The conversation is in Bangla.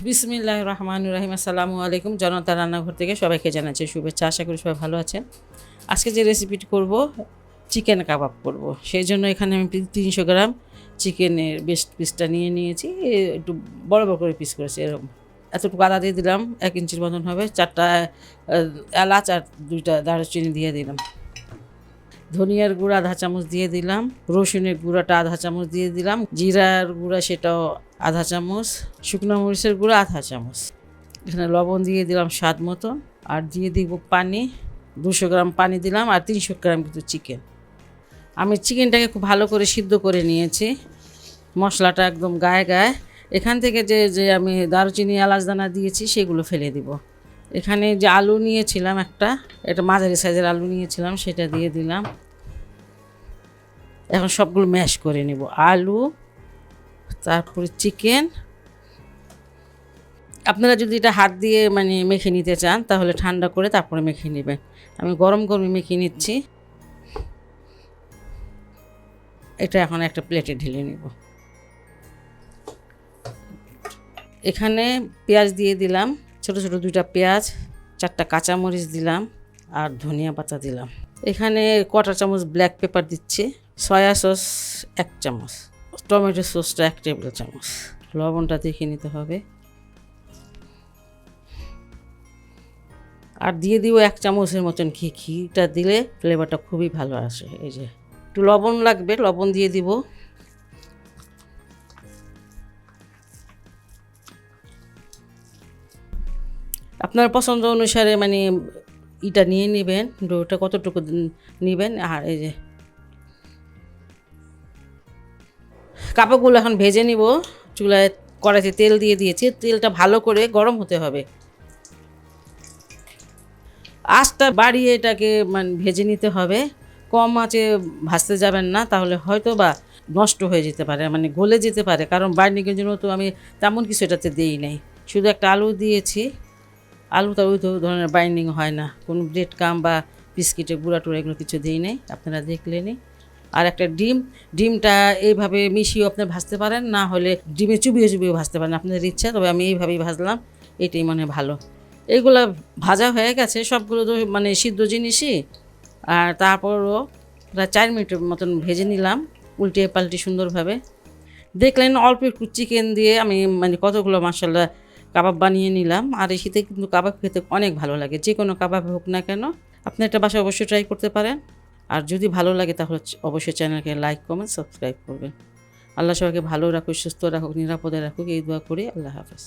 বিসমিল্লাহির রহমানির রহিম। আসসালামু আলাইকুম। জনতা রান্নাঘর থেকে সবাইকে জানাচ্ছি শুভেচ্ছা। আশা করি সবাই ভালো আছেন। আজকে যে রেসিপিটি করব, চিকেন কাবাব করব। সেই জন্য এখানে আমি 300 গ্রাম চিকেনের বেস্ট পিসটা নিয়েছি। একটু বড় বড় করে পিস করেছি এরকম। এতটুকু আদা দিয়ে দিলাম, 1 ইঞ্চির মতন হবে। 4টা এলাচ আর 2টা দারুচিনি দিয়ে দিলাম। ধনিয়ার গুঁড়া আধা চামচ দিয়ে দিলাম, রসুনের গুঁড়াটা আধা চামচ দিয়ে দিলাম, জিরার গুঁড়া সেটাও আধা চামচ, শুকনো মরিচের গুঁড়া আধা চামচ। এখানে লবণ দিয়ে দিলাম স্বাদ মতো, আর দিয়ে দিব পানি। 200 গ্রাম পানি দিলাম, আর 300 গ্রাম কিন্তু চিকেন। আমি চিকেনটাকে খুব ভালো করে সিদ্ধ করে নিয়েছি, মশলাটা একদম গায়ে গায়ে। এখান থেকে যে যে আমি দারুচিনি এলাচ দানা দিয়েছি সেগুলো ফেলে দিব। এখানে যে আলু নিয়েছিলাম, এটা মাঝারি সাইজের আলু নিয়েছিলাম, সেটা দিয়ে দিলাম। এখন সবগুলো ম্যাশ করে নেব, আলু তারপরে চিকেন। আপনারা যদি এটা হাত দিয়ে মেখে নিতে চান তাহলে ঠান্ডা করে তারপরে মেখে নেবেন। আমি গরম গরমে মেখে নিচ্ছি। এটা এখন একটা প্লেটে ঢেলে নেব। এখানে পেঁয়াজ দিয়ে দিলাম, ছোট ছোট 2টা পেঁয়াজ, 4টা কাঁচামরিচ দিলাম, আর ধনিয়া পাতা দিলাম। এখানে 1/4 চামচ ব্ল্যাক পেপার দিচ্ছি, সয়া সস 1 চামচ, টমেটো সসটা 1 টেবিল চামচ। লবণটা দেখে নিতে হবে। আর দিয়ে দিব 1 চামচের মতন ঘি। ঘিটা দিলে ফ্লেভারটা খুবই ভালো আসে। এই যে একটু লবণ লাগবে, লবণ দিয়ে দিব। আপনার পছন্দ অনুসারে ইটা নিয়ে নেবেন, ডোটা কতটুকু নেবেন। আর এই যে কাবাবগুলো এখন ভেজে নিব। চুলায় কড়াইতে তেল দিয়ে দিয়েছি, তেলটা ভালো করে গরম হতে হবে। আঁচটা বাড়িয়ে এটাকে ভেজে নিতে হবে, কম আঁচে ভাজতে যাবেন না, তাহলে হয়তো বা নষ্ট হয়ে যেতে পারে, গলে যেতে পারে। কারণ বাইন্ডিংয়ের জন্য তো আমি তেমন কিছু এটাতে দিই নাই, শুধু একটা আলু দিয়েছি। আলুটা ওই তো ধরনের বাইন্ডিং হয় না, কোনো ব্রেড কাম বা বিস্কিটের গুঁড়া টুড়া এগুলো কিছু দিই নেই, আপনারা দেখলেনই। আর একটা ডিমটা এইভাবে মিশিয়ে আপনি ভাজতে পারেন, না হলে ডিমে চুবিয়ে চুবিয়ে ভাজতে পারেন, আপনাদের ইচ্ছা। তবে আমি এইভাবেই ভাজলাম, এটাই ভালো। এইগুলো ভাজা হয়ে গেছে সবগুলো, তো সিদ্ধ জিনিসই। আর তারপরও প্রায় 4 মিনিটের মতন ভেজে নিলাম, উল্টে পাল্টে সুন্দরভাবে। দেখলেন অল্প একটু চিকেন দিয়ে আমি কতগুলো মাশাআল্লাহ কাবাব বানিয়ে নিলাম। আর এই শীতে কিন্তু কাবাব খেতে অনেক ভালো লাগে, যে কোনো কাবাব হোক না কেন। আপনি একটা বাসায় অবশ্যই ট্রাই করতে পারেন। আর যদি ভালো লাগে তাহলে অবশ্যই চ্যানেলকে লাইক কমেন্ট সাবস্ক্রাইব করবেন। আল্লাহ সবাইকে ভালো রাখুক, সুস্থ রাখুক, নিরাপদে রাখুক, এই দোয়া করি। আল্লাহ হাফেজ।